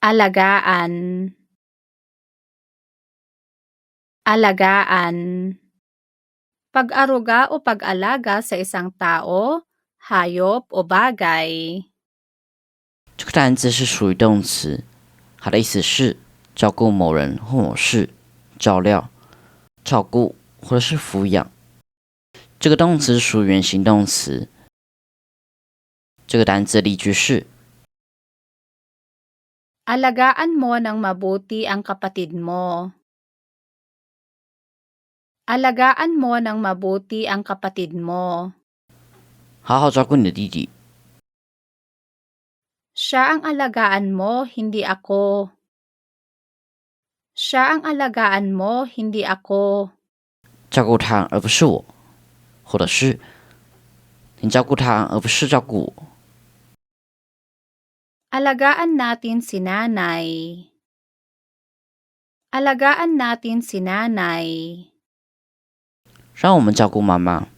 alagaan, alagaan. Pag-aruga o pag-alaga sa isang tao, hayop o bagay. 这个单字是属于动词，它的意思是照顾某人或某事，照料、照顾或者是抚养。这个动词是属于原形动词。这个单字的例句是 Alagaan mo ng mabuti ang kapatid mo. Alagaan mo ng mabuti ang kapatid mo. 好好照顾你的弟弟。 Siya ang alagaan mo, hindi ako. Siya ang alagaan mo, hindi ako. 照顾他而不是我，或者是你照顾他而不是照顾我。 Alagaan natin si nanay. Alagaan natin si nanay. 让我们照顾妈妈。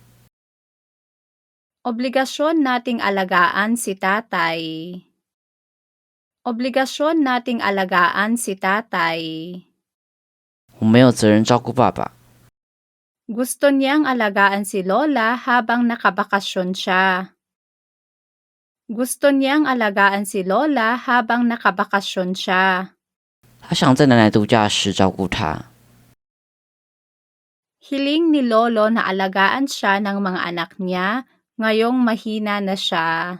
Obligasyon nating alagaan si tatay. Obligasyon nating alagaan si tatay. 我没有责任照顾爸爸。 Gusto niyang alagaan si Lola habang nakabakasyon siya. Gusto niyang alagaan si Lola habang nakabakasyon siya. 他想在奶奶度假时照顾她。 Hiling ni Lolo na alagaan siya ng mga anak niya ngayong mahina na siya.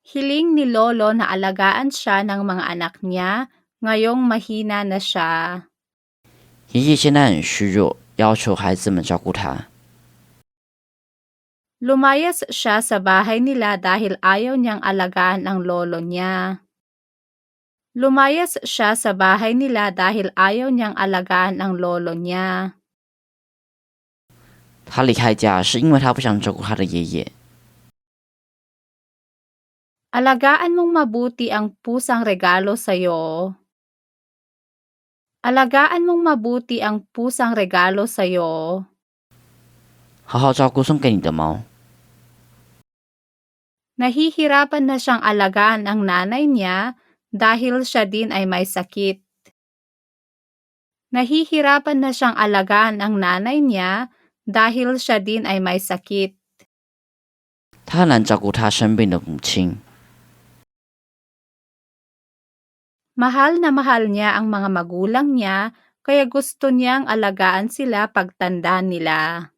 Hiling ni Lolo na alagaan siya ng mga anak niya ngayong mahina na siya. 爷爷现在很虚弱，要求孩子们照顾他。 Lumayas siya sa bahay nila dahil ayaw niyang alagaan ang lolo niya. Lumayas siya sa bahay nila dahil ayaw niyang alagaan ang lolo niya. 他离开家是因为他不想照顾他的爷爷。 Alagaan mong mabuti ang pusang regalo sa'yo. Alagaan mong mabuti ang pusang regalo sa'yo. 好好照顾送给你的猫。 Nahihirapan na siyang alagaan ang nanay niya dahil siya din ay may sakit. Nahihirapan na siyang alagaan ang nanay niya dahil siya din ay may sakit. 他很难照顾他生病的母亲。 Mahal na mahal niya ang mga magulang niya kaya gusto niyang alagaan sila pagtanda nila.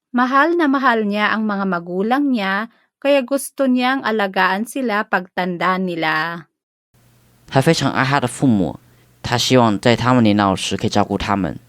Mahal na mahal niya ang mga magulang niya kaya gusto niyang alagaan sila pagtanda nila. 他非常爱他的父母，他希望在他们年老时可以照顾他们。